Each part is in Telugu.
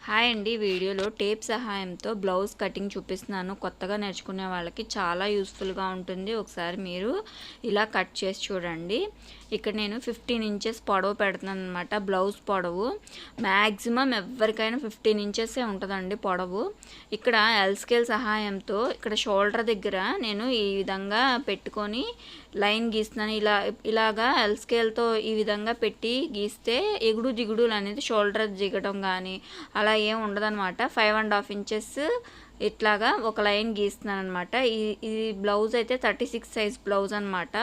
హాయ్ అండి. వీడియోలో టేప్ సహాయంతో బ్లౌజ్ కటింగ్ చూపిస్తున్నాను. కొత్తగా నేర్చుకునే వాళ్ళకి చాలా యూస్ఫుల్గా ఉంటుంది. ఒకసారి మీరు ఇలా కట్ చేసి చూడండి. ఇక్కడ నేను 15 ఇంచెస్ పొడవు పెడుతున్నాను అనమాట. బ్లౌజ్ పొడవు మ్యాక్సిమం ఎవరికైనా 15 ఇంచెసే ఉంటుందండి పొడవు. ఇక్కడ ఎల్ స్కేల్ సహాయంతో ఇక్కడ షోల్డర్ దగ్గర నేను ఈ విధంగా పెట్టుకొని లైన్ గీస్తున్నాను. ఇలాగా ఎల్ స్కేల్తో ఈ విధంగా పెట్టి గీస్తే ఎగుడు దిగుడులు అనేది షోల్డర్ దిగడం కానీ అలా ఏం ఉండదన్నమాట. 5.5 ఇంచెస్ ఇట్లాగా ఒక లైన్ గీస్తున్నాను అనమాట. ఈ బ్లౌజ్ అయితే 36 సైజ్ బ్లౌజ్ అనమాట.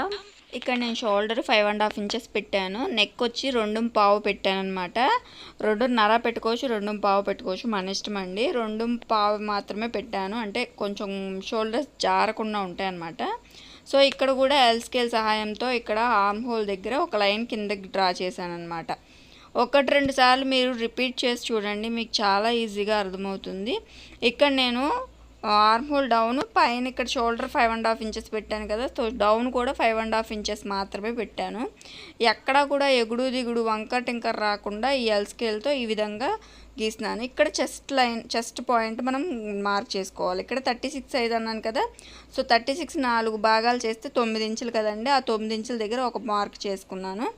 ఇక్కడ నేను షోల్డర్ 5.5 ఇంచెస్ పెట్టాను. నెక్ వచ్చి 2.5 పెట్టాను అనమాట. 2.5 పెట్టుకోవచ్చు, 2.5 పెట్టుకోవచ్చు, మన ఇష్టం అండి. 2.5 మాత్రమే పెట్టాను, అంటే కొంచెం షోల్డర్స్ జారకుండా ఉంటాయి అనమాట. సో ఇక్కడ కూడా ఎల్ స్కేల్ సహాయంతో ఇక్కడ ఆర్మ్ హోల్ దగ్గర ఒక లైన్ కిందకి డ్రా చేశాను అనమాట. 1-2 సార్లు మీరు రిపీట్ చేసి చూడండి, మీకు చాలా ఈజీగా అర్థమవుతుంది. ఇక్కడ నేను ఆర్మ్ హోల్ డౌన్ పైన ఇక్కడ షోల్డర్ 5.5 ఇంచెస్ పెట్టాను కదా, సో డౌన్ కూడా 5.5 ఇంచెస్ మాత్రమే పెట్టాను. ఎక్కడా కూడా ఎగుడు దిగుడు వంకర్ టింకర్ రాకుండా ఈ ఎల్ స్కేల్తో ఈ విధంగా గీస్తున్నాను. ఇక్కడ చెస్ట్ పాయింట్ మనం మార్క్ చేసుకోవాలి. ఇక్కడ 36 సైజ్ అన్నాను కదా, సో 36 4 భాగాలు చేస్తే 9 ఇంచులు కదండి. ఆ 9 ఇంచుల దగ్గర ఒక మార్క్ చేసుకున్నాను.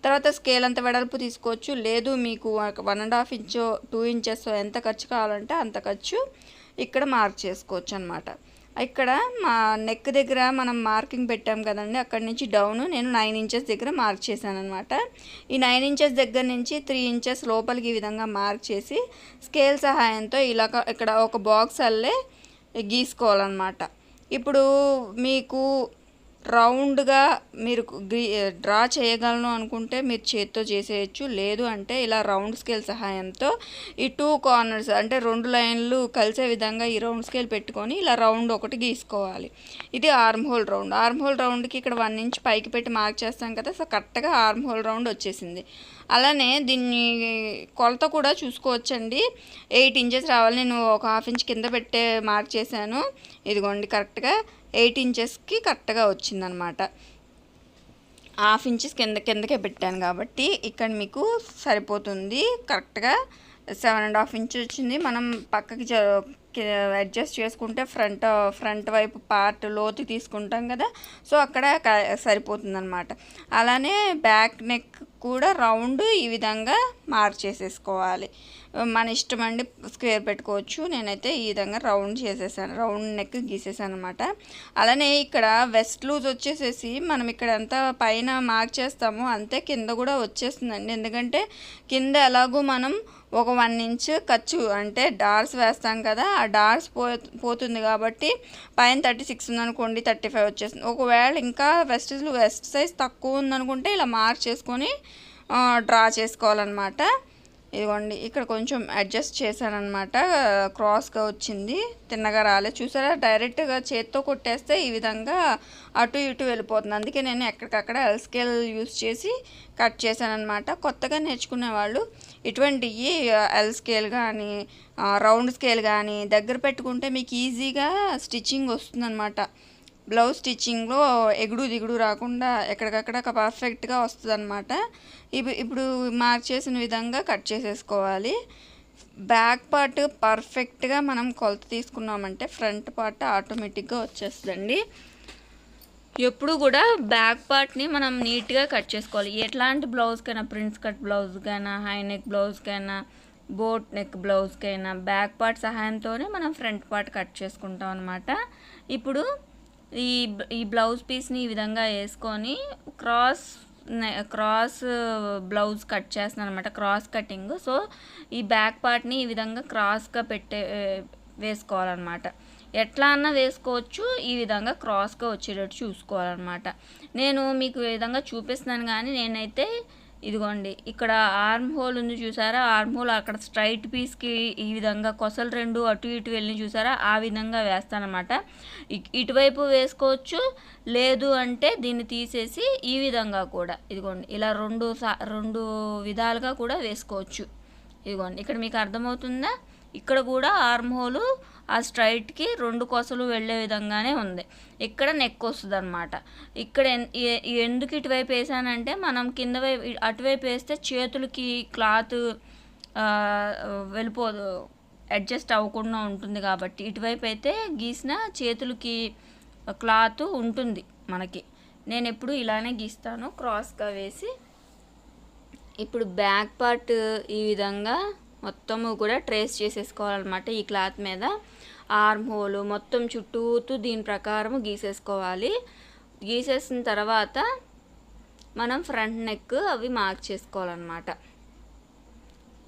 తర్వాత స్కేల్ అంత వెడల్పు తీసుకోవచ్చు, లేదు మీకు 1.5 ఇంచో 2 ఇంచెస్ ఎంత ఖర్చు కావాలంటే అంత ఖర్చు ఇక్కడ మార్క్ చేసుకోవచ్చు అనమాట. ఇక్కడ మా నెక్ దగ్గర మనం మార్కింగ్ పెట్టాం కదండి, అక్కడి నుంచి డౌన్ నేను 9 ఇంచెస్ దగ్గర మార్క్ చేశాను అనమాట. ఈ 9 ఇంచెస్ దగ్గర నుంచి 3 ఇంచెస్ లోపలికి ఈ విధంగా మార్క్ చేసి స్కేల్ సహాయంతో ఇలా ఇక్కడ ఒక బాక్స్ అల్లే గీసుకోవాలన్నమాట. ఇప్పుడు మీకు రౌండ్గా మీరు డ్రా చేయగలను అనుకుంటే మీరు చేత్తో చేసేయచ్చు, లేదు అంటే ఇలా రౌండ్ స్కేల్ సహాయంతో ఈ 2 కార్నర్స్ అంటే 2 లైన్లు కలిసే విధంగా ఈ రౌండ్ స్కేల్ పెట్టుకొని ఇలా రౌండ్ ఒకటి గీసుకోవాలి. ఇది armhole round. Armhole రౌండ్కి ఇక్కడ 1 ఇంచ్ పైకి పెట్టి మార్క్ చేస్తాం కదా, సో కరెక్ట్గా ఆర్మ్ హోల్ రౌండ్ వచ్చేసింది. అలానే దీన్ని కొలత కూడా చూసుకోవచ్చండి. 8 ఇంచెస్ రావాలి. నేను ఒక 1/2 ఇంచ్ కింద పెట్టే మార్క్ చేశాను. ఇదిగోండి కరెక్ట్గా 8 ఇంచెస్కి కరెక్ట్గా వచ్చిందనమాట. 1/2 ఇంచెస్ కిందకే పెట్టాను కాబట్టి ఇక్కడ మీకు సరిపోతుంది. కరెక్ట్గా 7.5 ఇంచెస్ వచ్చింది. మనం పక్కకి అడ్జస్ట్ చేసుకుంటే ఫ్రంట్ వైపు పార్ట్ లోతు తీసుకుంటాం కదా, సో అక్కడ సరిపోతుంది అనమాట. అలానే బ్యాక్ నెక్ కూడా రౌండ్ ఈ విధంగా మార్క్ చేసేసుకోవాలి. మన ఇష్టం అండి, స్క్వేర్ పెట్టుకోవచ్చు. నేనైతే ఈ విధంగా రౌండ్ చేసేసాను, రౌండ్ నెక్ గీసేసాను అనమాట. అలానే ఇక్కడ వెస్ట్ లూజ్ వచ్చేసేసి మనం ఇక్కడ ఎంత పైన మార్క్ చేస్తామో అంతే కింద కూడా వచ్చేస్తుందండి. ఎందుకంటే కింద ఎలాగో మనం ఒక 1 ఇంచ్ ఖర్చు అంటే డార్స్ వేస్తాం కదా, ఆ డార్స్ పోతుంది కాబట్టి పైన 36 ఉందనుకోండి 35 వచ్చేస్తుంది. ఒకవేళ ఇంకా వెస్ట్ సైజ్ తక్కువ ఉందనుకుంటే ఇలా మార్క్ చేసుకొని డ్రా చేసుకోవాలన్నమాట. ఇదిగోండి ఇక్కడ కొంచెం అడ్జస్ట్ చేశానమాట, క్రాస్గా వచ్చింది, తిన్నగా రాలేదు. చూసారా, డైరెక్ట్గా చేత్తో కొట్టేస్తే ఈ విధంగా అటు ఇటు వెళ్ళిపోతుంది. అందుకే నేను ఎక్కడికక్కడ ఎల్ స్కేల్ యూస్ చేసి కట్ చేశానమాట. కొత్తగా నేర్చుకునే వాళ్ళు ఇటువంటి ఎల్ స్కేల్ కానీ రౌండ్ స్కేల్ కానీ దగ్గర పెట్టుకుంటే మీకు ఈజీగా స్టిచ్చింగ్ వస్తుందన్నమాట. బ్లౌజ్ స్టిచ్చింగ్లో ఎగుడు దిగుడు రాకుండా ఎక్కడికక్కడ పర్ఫెక్ట్గా వస్తుంది అనమాట. ఇప్పుడు మార్క్ చేసిన విధంగా కట్ చేసేసుకోవాలి. బ్యాక్ పార్ట్ పర్ఫెక్ట్గా మనం కొలత తీసుకున్నామంటే ఫ్రంట్ పార్ట్ ఆటోమేటిక్గా వచ్చేస్తుందండి. ఎప్పుడు కూడా బ్యాక్ పార్ట్ని మనం నీట్గా కట్ చేసుకోవాలి. ఎట్లాంటి బ్లౌజ్కైనా, ప్రిన్స్ కట్ బ్లౌజ్కైనా, హై నెక్ బ్లౌజ్కైనా, బోట్ నెక్ బ్లౌజ్కైనా బ్యాక్ పార్ట్ సహాయంతోనే మనం ఫ్రంట్ పార్ట్ కట్ చేసుకుంటాం అనమాట. ఇప్పుడు ఈ బ్లౌజ్ పీస్ని ఈ విధంగా వేసుకొని క్రాస్ బ్లౌజ్ కట్ చేస్తున్నాను అనమాట, క్రాస్ కటింగ్. సో ఈ బ్యాక్ పార్ట్ని ఈ విధంగా క్రాస్గా వేసుకోవాలన్నమాట. ఎట్లా అన్నా వేసుకోవచ్చు, ఈ విధంగా క్రాస్గా వచ్చేటట్టు చూసుకోవాలన్నమాట. నేను మీకు ఈ విధంగా చూపిస్తున్నాను, కానీ నేనైతే ఇదిగోండి ఇక్కడ ఆర్మ్ హోల్ ఉంది చూసారా, ఆర్మ్ హోల్ అక్కడ స్ట్రైట్ పీస్కి ఈ విధంగా కొసలు 2 అటు ఇటు వెళ్ళి చూసారా, ఆ విధంగా వేస్తానమాట. ఇటువైపు వేసుకోవచ్చు, లేదు అంటే దీన్ని తీసేసి ఈ విధంగా కూడా ఇదిగోండి ఇలా 2 విధాలుగా కూడా వేసుకోవచ్చు. ఇదిగోండి ఇక్కడ మీకు అర్థమవుతుందా, ఇక్కడ కూడా ఆర్మ్ హోలు ఆ స్ట్రైట్కి 2 కొసలు వెళ్ళే విధంగానే ఉంది. ఇక్కడ నెక్ వస్తుంది అనమాట. ఇక్కడ ఎందుకు ఇటువైపు వేసానంటే మనం కింద వైపు అటువైపు వేస్తే చేతులకి క్లాత్ వెళ్ళిపోదు, అడ్జస్ట్ అవ్వకుండా ఉంటుంది కాబట్టి ఇటువైపు అయితే గీసిన చేతులకి క్లాత్ ఉంటుంది మనకి. నేను ఎప్పుడు ఇలానే గీస్తాను క్రాస్గా వేసి. ఇప్పుడు బ్యాక్ పార్ట్ ఈ విధంగా మొత్తము కూడా ట్రేస్ చేసేసుకోవాలన్నమాట ఈ క్లాత్ మీద. ఆర్మ్ హోల్ మొత్తం చుట్టూతూ దీని ప్రకారం గీసేసుకోవాలి. గీసేసిన తర్వాత మనం ఫ్రంట్ నెక్ అవి మార్క్ చేసుకోవాలన్నమాట.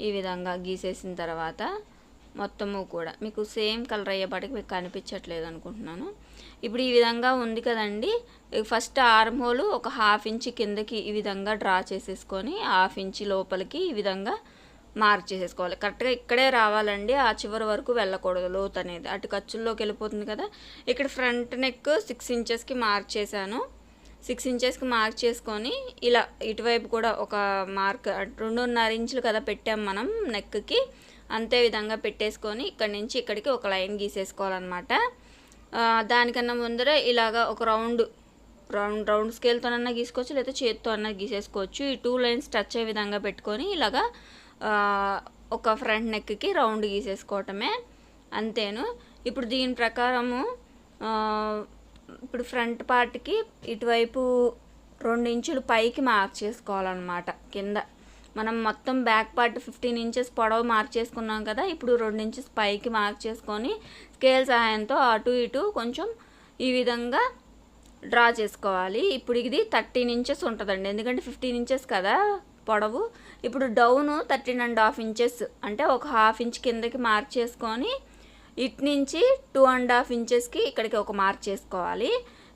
ఈ విధంగా గీసేసిన తర్వాత మొత్తము కూడా మీకు సేమ్ కలర్ అయ్యేపాటికి మీకు కనిపించట్లేదు అనుకుంటున్నాను. ఇప్పుడు ఈ విధంగా ఉంది కదండి. ఫస్ట్ ఆర్మ్ హోల్ ఒక 1/2 ఇంచ్ కిందకి ఈ విధంగా డ్రా చేసేసుకొని 1/2 ఇంచ్ లోపలికి ఈ విధంగా మార్క్ చేసేసుకోవాలి. కరెక్ట్గా ఇక్కడే రావాలండి, ఆ చివరి వరకు వెళ్ళకూడదు లోతు అనేది, అటు ఖర్చుల్లోకి వెళ్ళిపోతుంది కదా. ఇక్కడ ఫ్రంట్ నెక్ 6 ఇంచెస్కి మార్క్ చేశాను. 6 ఇంచెస్కి మార్క్ చేసుకొని ఇలా ఇటువైపు కూడా ఒక మార్క్ 2.5 ఇంచులు కదా పెట్టాం మనం నెక్కి, అంతే విధంగా పెట్టేసుకొని ఇక్కడి నుంచి ఇక్కడికి ఒక లైన్ గీసేసుకోవాలన్నమాట. దానికన్నా ముందర ఇలాగా ఒక రౌండ్ స్కేల్తోనన్నా గీసుకోవచ్చు, లేదా చేతితో అన్నా గీసేసుకోవచ్చు. ఈ 2 లైన్స్ టచ్ అయ్యే విధంగా పెట్టుకొని ఇలాగా ఒక ఫ్రంట్ నెక్కి రౌండ్ గీసేసుకోవటమే, అంతేను. ఇప్పుడు దీని ప్రకారము ఇప్పుడు ఫ్రంట్ పార్ట్కి ఇటువైపు 2 ఇంచులు పైకి మార్క్ చేసుకోవాలన్నమాట. కింద మనం మొత్తం బ్యాక్ పార్ట్ 15 ఇంచెస్ పొడవు మార్క్ చేసుకున్నాం కదా. ఇప్పుడు 2 ఇంచెస్ పైకి మార్క్ చేసుకొని స్కేల్ సహాయంతో అటు ఇటు కొంచెం ఈ విధంగా డ్రా చేసుకోవాలి. ఇప్పుడు ఇది 13 ఇంచెస్ ఉంటుందండి, ఎందుకంటే 15 ఇంచెస్ కదా పొడవు. ఇప్పుడు డౌను 13.5 ఇంచెస్ అంటే ఒక 1/2 ఇంచ్ కిందకి మార్క్ చేసుకొని ఇటు నుంచి 2.5 ఇంచెస్కి ఇక్కడికి ఒక మార్క్ చేసుకోవాలి.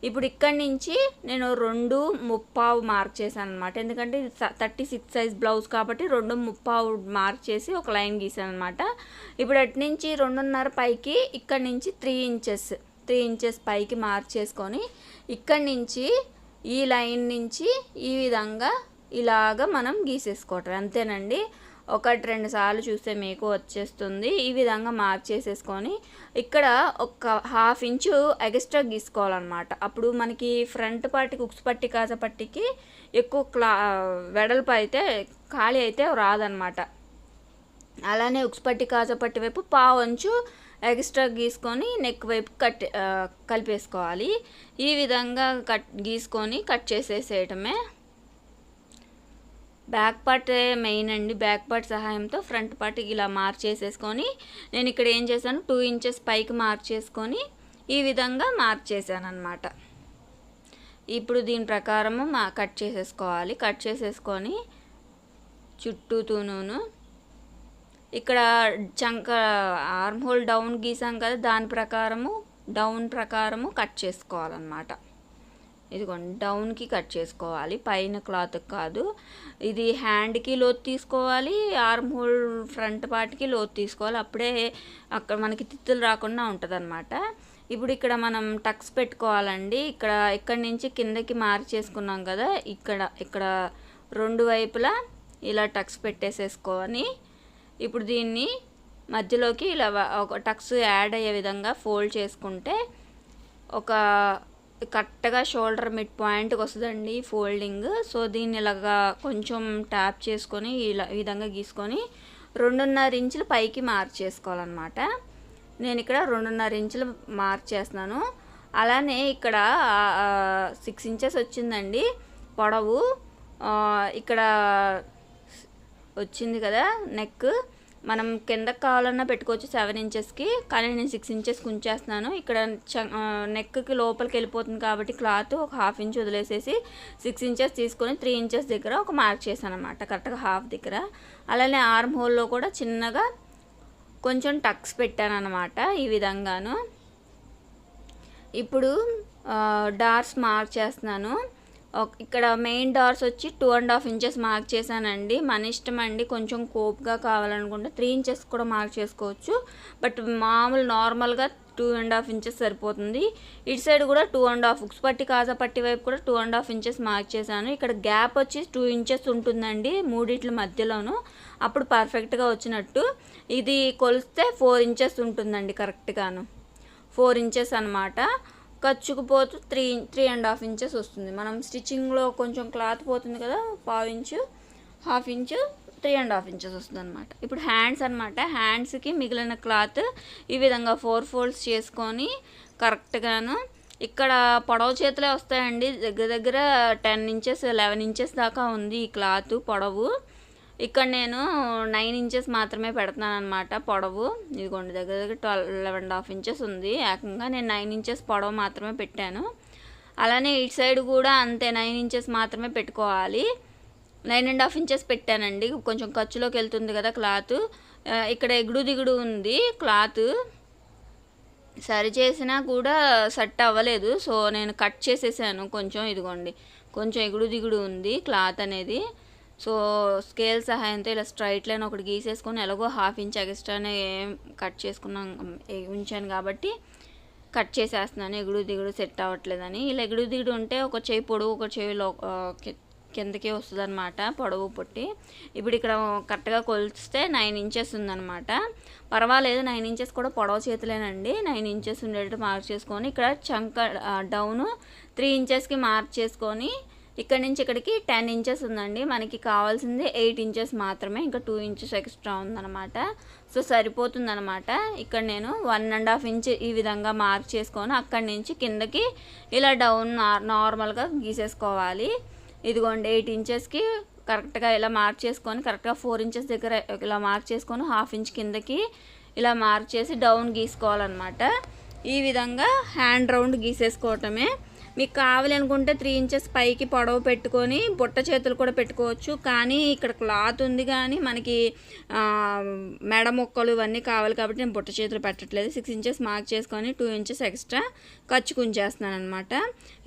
ఇప్పుడు ఇక్కడి నుంచి నేను 2.35 మార్క్ చేశాను అనమాట, ఎందుకంటే ఇది 36 సైజ్ బ్లౌజ్ కాబట్టి 2.35 మార్క్ చేసి ఒక లైన్ గీసాను అనమాట. ఇప్పుడు అటు నుంచి 2.5 పైకి ఇక్కడి నుంచి 3 ఇంచెస్ పైకి మార్క్ చేసుకొని ఇక్కడి నుంచి ఈ లైన్ నుంచి ఈ విధంగా ఇలాగ మనం గీసేసుకోవటం, అంతేనండి. 1-2 సార్లు చూస్తే మీకు వచ్చేస్తుంది. ఈ విధంగా మార్క్ చేసేసుకొని ఇక్కడ ఒక 1/2 ఇంచు ఎక్స్ట్రా గీసుకోవాలన్నమాట. అప్పుడు మనకి ఫ్రంట్ పార్ట్కి ఉక్స్ పట్టి కాజా పట్టికి ఎక్కువ వెడల్పు అయితే ఖాళీ అయితే రాదనమాట. అలానే ఉక్స్ పట్టి కాజా పట్టి వైపు 1/2 ఇంచు ఎక్స్ట్రా గీసుకొని నెక్ వైపు కలిపేసుకోవాలి. ఈ విధంగా గీసుకొని కట్ చేసేసేయటమే. బ్యాక్ పార్ట్ మెయిన్ అండి. బ్యాక్ పార్ట్ సహాయంతో ఫ్రంట్ పార్ట్కి ఇలా మార్క్ చేసేసుకొని నేను ఇక్కడ ఏం చేశాను, 2 ఇంచెస్ పైకి మార్క్ చేసుకొని ఈ విధంగా మార్క్ చేశాను అనమాట. ఇప్పుడు దీని ప్రకారము కట్ చేసేసుకోవాలి. కట్ చేసేసుకొని చుట్టూతూను ఇక్కడ చంక ఆర్మ్ హోల్ డౌన్ గీసాం కదా, దాని డౌన్ ప్రకారము కట్ చేసుకోవాలన్నమాట. ఇదిగోండి డౌన్కి కట్ చేసుకోవాలి, పైన క్లాత్కి కాదు. ఇది హ్యాండ్కి లోతు తీసుకోవాలి, ఆర్మ్ హోల్ ఫ్రంట్ పార్ట్కి లోతు తీసుకోవాలి, అప్పుడే అక్కడ మనకి తిత్తులు రాకుండా ఉంటుంది అనమాట. ఇప్పుడు ఇక్కడ మనం టక్స్ పెట్టుకోవాలండి. ఇక్కడి నుంచి కిందకి మార్క్ చేసుకున్నాం కదా, ఇక్కడ 2 వైపులా ఇలా టక్స్ పెట్టేసేసుకొని ఇప్పుడు దీన్ని మధ్యలోకి ఇలా ఒక టక్స్ యాడ్ అయ్యే విధంగా ఫోల్డ్ చేసుకుంటే కరెక్ట్గా షోల్డర్ మిడ్ పాయింట్కి వస్తుందండి ఫోల్డింగ్. సో దీన్ని ఇలాగా కొంచెం ట్యాప్ చేసుకొని ఇలా ఈ విధంగా గీసుకొని 2.5 ఇంచులు పైకి మార్క్ చేసుకోవాలన్నమాట. నేను ఇక్కడ 2.5 ఇంచులు మార్క్ చేస్తున్నాను. అలానే ఇక్కడ 6 ఇంచెస్ వచ్చిందండి పొడవు, ఇక్కడ వచ్చింది కదా నెక్. మనం కిందకి కావాలన్నా పెట్టుకోవచ్చు 7 ఇంచెస్కి, కానీ నేను 6 ఇంచెస్కి ఉంచేస్తున్నాను. ఇక్కడ నెక్కి లోపలికి వెళ్ళిపోతుంది కాబట్టి క్లాత్ ఒక 1/2 ఇంచ్ వదిలేసేసి 6 ఇంచెస్ తీసుకొని 3 ఇంచెస్ దగ్గర ఒక మార్క్ చేశాను అనమాట, కరెక్ట్గా 1/2 దగ్గర. అలానే ఆర్మ్ హోల్లో కూడా చిన్నగా కొంచెం టక్స్ పెట్టాను అనమాట ఈ విధంగాను. ఇప్పుడు డార్స్ మార్క్ చేస్తున్నాను. ఇక్కడ మెయిన్ డార్స్ వచ్చి 2.5 ఇంచెస్ మార్క్ చేశానండి. మన ఇష్టం అండి, కొంచెం కోప్గా కావాలనుకుంటే 3 ఇంచెస్ కూడా మార్క్ చేసుకోవచ్చు, బట్ నార్మల్గా 2.5 ఇంచెస్ సరిపోతుంది. ఇటు సైడ్ కూడా 2.5 ఉక్స్ పట్టి కాజా పట్టి వైపు కూడా 2.5 ఇంచెస్ మార్క్ చేశాను. ఇక్కడ గ్యాప్ వచ్చి 2 ఇంచెస్ ఉంటుందండి మూడిట్ల మధ్యలోను, అప్పుడు పర్ఫెక్ట్గా వచ్చినట్టు. ఇది కొలిస్తే 4 ఇంచెస్ ఉంటుందండి కరెక్ట్గాను, 4 ఇంచెస్ అనమాట. ఖర్చుకు పోతూ 3.5 ఇంచెస్ వస్తుంది. మనం స్టిచ్చింగ్లో కొంచెం క్లాత్ పోతుంది కదా, 1/2 ఇంచు 1/2 ఇంచు 3.5 ఇంచెస్ వస్తుంది అనమాట. ఇప్పుడు హ్యాండ్స్ అనమాట. హ్యాండ్స్కి మిగిలిన క్లాత్ ఈ విధంగా 4 ఫోల్డ్స్ చేసుకొని కరెక్ట్గాను ఇక్కడ పొడవు చేతులే వస్తాయండి. దగ్గర దగ్గర 10 ఇంచెస్ 11 ఇంచెస్ దాకా ఉంది ఈ క్లాత్ పొడవు. ఇక్కడ నేను 9 ఇంచెస్ మాత్రమే పెడుతున్నాను అనమాట పొడవు. ఇదిగోండి దగ్గర దగ్గర 11.5 ఇంచెస్ ఉంది. ఏకంగా నేను 9 ఇంచెస్ పొడవు మాత్రమే పెట్టాను. అలానే ఇటు సైడ్ కూడా అంతే 9 ఇంచెస్ మాత్రమే పెట్టుకోవాలి. 9.5 ఇంచెస్ పెట్టానండి. కొంచెం ఖర్చులోకి వెళ్తుంది కదా క్లాత్. ఇక్కడ ఎగుడు దిగుడు ఉంది క్లాత్, సరి చేసినా కూడా సెట్ అవ్వలేదు. సో నేను కట్ చేసేసాను కొంచెం. ఇదిగోండి కొంచెం ఎగుడు దిగుడు ఉంది క్లాత్ అనేది. సో స్కేల్ సహాయంతో ఇలా స్ట్రైట్ లైన్ ఒకటి గీసేసుకొని ఎలాగో 1/2 ఇంచ్ ఎక్స్ట్రానే కట్ ఉంచాను కాబట్టి కట్ చేసేస్తున్నాను. ఎగుడు దిగుడు సెట్ అవ్వట్లేదని. ఇలా ఎగుడు దిగుడు ఉంటే ఒక చేయి పొడవు ఒక చేయిలో కిందకే వస్తుంది అనమాట పొడవు పొట్టి. ఇప్పుడు ఇక్కడ కరెక్ట్గా కొలిస్తే 9 ఇంచెస్ ఉందన్నమాట. పర్వాలేదు, 9 ఇంచెస్ కూడా పొడవు చేతులేనండి. 9 ఇంచెస్ ఉండేటట్టు మార్క్ చేసుకొని ఇక్కడ చంక డౌను 3 ఇంచెస్కి మార్క్ చేసుకొని ఇక్కడ నుంచి ఇక్కడికి 10 ఇంచెస్ ఉందండి. మనకి కావాల్సింది 8 ఇంచెస్ మాత్రమే, ఇంకా 2 ఇంచెస్ ఎక్స్ట్రా ఉందన్నమాట. సో సరిపోతుందన్నమాట. ఇక్కడ నేను 1.5 ఇంచ్ ఈ విధంగా మార్క్ చేసుకొని అక్కడి నుంచి కిందకి ఇలా డౌన్ నార్మల్గా గీసేసుకోవాలి. ఇదిగోండి 8 ఇంచెస్కి కరెక్ట్గా ఇలా మార్క్ చేసుకొని కరెక్ట్గా 4 ఇంచెస్ దగ్గర ఇలా మార్క్ చేసుకొని 1/2 ఇంచ్ కిందకి ఇలా మార్క్ చేసి డౌన్ గీసుకోవాలన్నమాట. ఈ విధంగా హ్యాండ్ రౌండ్ గీసేసుకోవటమే. మీకు కావాలి అనుకుంటే 3 ఇంచెస్ పైకి పొడవు పెట్టుకొని బుట్ట చేతులు కూడా పెట్టుకోవచ్చు. కానీ ఇక్కడ క్లాత్ ఉంది కానీ మనకి మెడ ముక్కలు ఇవన్నీ కావాలి కాబట్టి నేను బుట్ట చేతులు పెట్టట్లేదు. 6 ఇంచెస్ మార్క్ చేసుకొని 2 ఇంచెస్ ఎక్స్ట్రా ఖర్చుకుంచేస్తున్నాను అనమాట.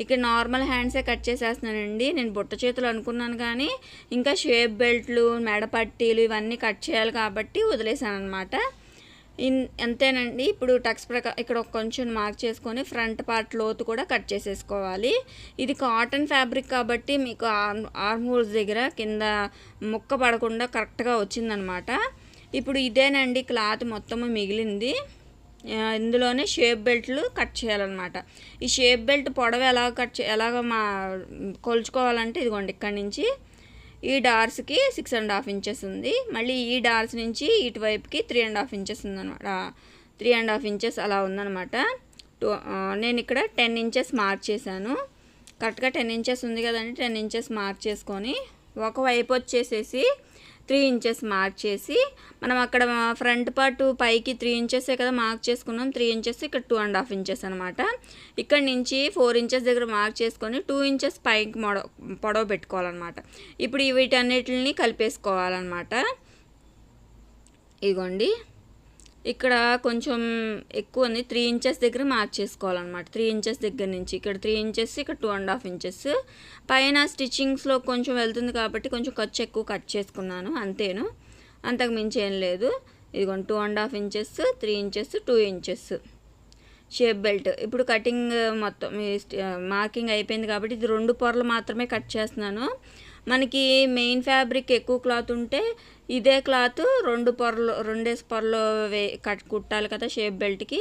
ఇక్కడ నార్మల్ హ్యాండ్సే కట్ చేసేస్తున్నానండి. నేను బుట్ట చేతులు అనుకున్నాను కానీ ఇంకా షేప్ బెల్ట్లు మెడ పట్టీలు ఇవన్నీ కట్ చేయాలి కాబట్టి వదిలేసాను అనమాట. అంతేనండి. ఇప్పుడు టక్స్ ప్రకారం ఇక్కడ కొంచెం మార్క్ చేసుకొని ఫ్రంట్ పార్ట్ లోతు కూడా కట్ చేసేసుకోవాలి. ఇది కాటన్ ఫ్యాబ్రిక్ కాబట్టి మీకు ఆర్మ్ హోల్స్ దగ్గర కింద ముక్క పడకుండా కరెక్ట్గా వచ్చిందనమాట. ఇప్పుడు ఇదేనండి క్లాత్ మొత్తము మిగిలింది. ఇందులోనే షేప్ బెల్ట్లు కట్ చేయాలన్నమాట. ఈ షేప్ బెల్ట్ పొడవు ఎలాగ కొలుచుకోవాలంటే ఇదిగోండి ఇక్కడ నుంచి ఈ డార్స్కి 6.5 ఇంచెస్ ఉంది. మళ్ళీ ఈ డార్స్ నుంచి ఇటువైపుకి 3.5 ఇంచెస్ ఉందన్నమాట. 3.5 ఇంచెస్ అలా ఉందన్నమాట. నేను ఇక్కడ 10 ఇంచెస్ మార్క్ చేశాను. కరెక్ట్గా 10 ఇంచెస్ ఉంది కదండి. 10 ఇంచెస్ మార్క్ చేసుకొని ఒకవైపు వచ్చేసేసి 3 ఇంచెస్ మార్క్ చేసి మనం అక్కడ ఫ్రంట్ పార్ట్ పైకి 3 ఇంచెసే కదా మార్క్ చేసుకున్నాం. 3 ఇంచెస్ ఇక్కడ 2.5 ఇంచెస్ అనమాట. ఇక్కడ నుంచి 4 ఇంచెస్ దగ్గర మార్క్ చేసుకొని 2 ఇంచెస్ పైకి పొడవు పెట్టుకోవాలన్నమాట. ఇప్పుడు వీటన్నిటిని కలిపేసుకోవాలన్నమాట. ఇదిగోండి ఇక్కడ కొంచెం ఎక్కువ ఉంది. 3 ఇంచెస్ దగ్గర మార్క్ చేసుకోవాలన్నమాట. 3 ఇంచెస్ దగ్గర నుంచి ఇక్కడ 3 ఇంచెస్ ఇక్కడ 2.5 ఇంచెస్ పైన స్టిచ్చింగ్స్లో కొంచెం వెళ్తుంది కాబట్టి కొంచెం ఖర్చు ఎక్కువ కట్ చేసుకున్నాను అంతేను, అంతకు మించి ఏం లేదు. ఇదిగోండి 2.5 inches 3 inches 2 inches shape belt. ఇప్పుడు కటింగ్ మొత్తం మార్కింగ్ అయిపోయింది కాబట్టి ఇది 2 పొరలు మాత్రమే కట్ చేస్తున్నాను. మనకి మెయిన్ ఫ్యాబ్రిక్ ఎక్కువ క్లాత్ ఉంటే ఇదే క్లాత్ 2 పొరలు కుట్టాలి కదా షేప్ బెల్ట్కి.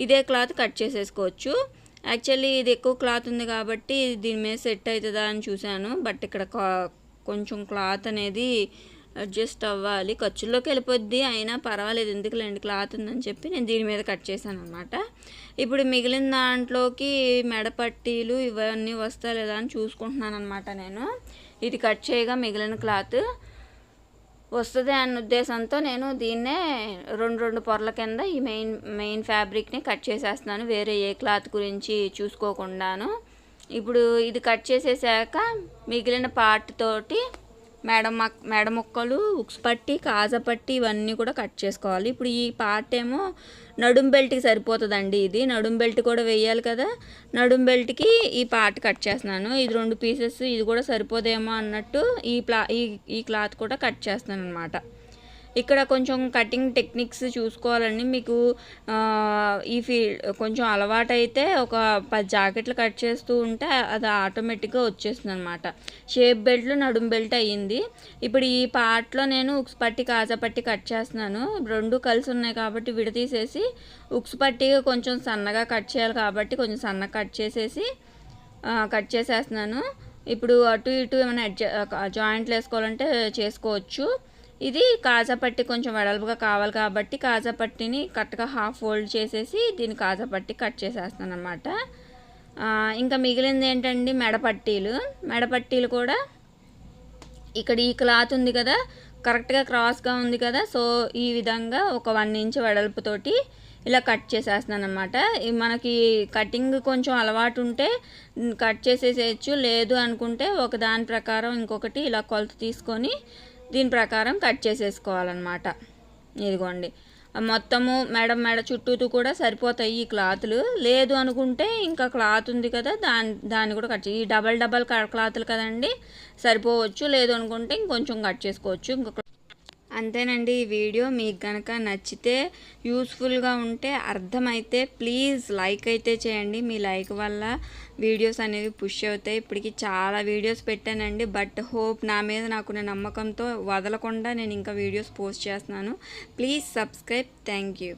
ఇదే క్లాత్ కట్ చేసేసుకోవచ్చు. యాక్చువల్లీ ఇది ఎక్కువ క్లాత్ ఉంది కాబట్టి దీని మీద సెట్ అవుతుందా అని చూశాను. బట్ ఇక్కడ కొంచెం క్లాత్ అనేది అడ్జస్ట్ అవ్వాలి. ఖర్చుల్లోకి వెళ్ళిపోద్ది, అయినా పర్వాలేదు ఎందుకులేండి క్లాత్ ఉందని చెప్పి నేను దీని మీద కట్ చేశాను అనమాట. ఇప్పుడు మిగిలిన దాంట్లోకి మెడపట్టీలు ఇవన్నీ వస్తాయి లేదా అని చూసుకుంటున్నాను అనమాట. నేను ఇది కట్ చేయగా మిగిలిన క్లాత్ వస్తుంది అన్న ఉద్దేశంతో నేను దీన్నే 2 పొరల కింద ఈ మెయిన్ ఫ్యాబ్రిక్ని కట్ చేసేస్తున్నాను, వేరే ఏ క్లాత్ గురించి చూసుకోకుండాను. ఇప్పుడు ఇది కట్ చేసేసాక మిగిలిన పార్ట్ తోటి మెడ ముక్కలు ఉక్స్ పట్టి కాజా పట్టి ఇవన్నీ కూడా కట్ చేసుకోవాలి. ఇప్పుడు ఈ పార్ట్ ఏమో నడుం బెల్ట్కి సరిపోతుందండి. ఇది నడుం బెల్ట్ కూడా వేయాలి కదా, నడుం బెల్ట్కి ఈ పార్ట్ కట్ చేస్తున్నాను. ఇది 2 పీసెస్, ఇది కూడా సరిపోదేమో అన్నట్టు ఈ క్లాత్ కూడా కట్ చేస్తున్నాను అనమాట. ఇక్కడ కొంచెం కటింగ్ టెక్నిక్స్ చూసుకోవాలండి. మీకు ఈ కొంచెం అలవాటు అయితే ఒక 10 జాకెట్లు కట్ చేస్తూ ఉంటే అది ఆటోమేటిక్గా వచ్చేస్తుంది అనమాట. షేప్ బెల్ట్లు నడుం బెల్ట్ అయ్యింది. ఇప్పుడు ఈ పార్ట్లో నేను ఉక్స్ పట్టి కాజా పట్టి కట్ చేస్తున్నాను. 2 కలిసి ఉన్నాయి కాబట్టి విడతీసేసి ఉక్స్ పట్టి కొంచెం సన్నగా కట్ చేయాలి కాబట్టి కొంచెం సన్నగా కట్ చేసేస్తున్నాను. ఇప్పుడు అటు ఇటు ఏమైనా జాయింట్లు వేసుకోవాలంటే చేసుకోవచ్చు. ఇది కాజాపట్టి కొంచెం వెడల్పుగా కావాలి కాబట్టి కాజాపట్టిని కరెక్ట్గా హాఫ్ ఫోల్డ్ చేసేసి దీని కాజాపట్టి కట్ చేసేస్తాను అనమాట. ఇంకా మిగిలింది ఏంటండి మెడపట్టీలు కూడా ఇక్కడ ఈ క్లాత్ ఉంది కదా, కరెక్ట్గా క్రాస్గా ఉంది కదా, సో ఈ విధంగా ఒక 1 ఇంచ్ వెడల్పుతోటి ఇలా కట్ చేసేస్తున్నాను అనమాట. మనకి కటింగ్ కొంచెం అలవాటు ఉంటే కట్ చేసేసేయచ్చు, లేదు అనుకుంటే ఒక దాని ప్రకారం ఇంకొకటి ఇలా కొలత తీసుకొని దీని ప్రకారం కట్ చేసేసుకోవాలన్నమాట. ఇదిగోండి మొత్తము మెడ చుట్టూతో కూడా సరిపోతాయి ఈ క్లాతులు. లేదు అనుకుంటే ఇంకా క్లాత్ ఉంది కదా, దాన్ని కూడా కట్ ఈ డబల్ క్లాతులు కదండి, సరిపోవచ్చు. లేదు అనుకుంటే ఇంకొంచెం కట్ చేసుకోవచ్చు. అంతేనండి. ఈ వీడియో మీకు కనుక నచ్చితే, యూస్ఫుల్గా ఉంటే, అర్థమైతే ప్లీజ్ లైక్ అయితే చేయండి. మీ లైక్ వల్ల వీడియోస్ అనేవి పుష్ అవుతాయి. ఇప్పటికి చాలా వీడియోస్ పెట్టానండి, బట్ హోప్ నా మీద నాకున్న నమ్మకంతో వదలకుండా నేను ఇంకా వీడియోస్ పోస్ట్ చేస్తున్నాను. Please subscribe. Thank you.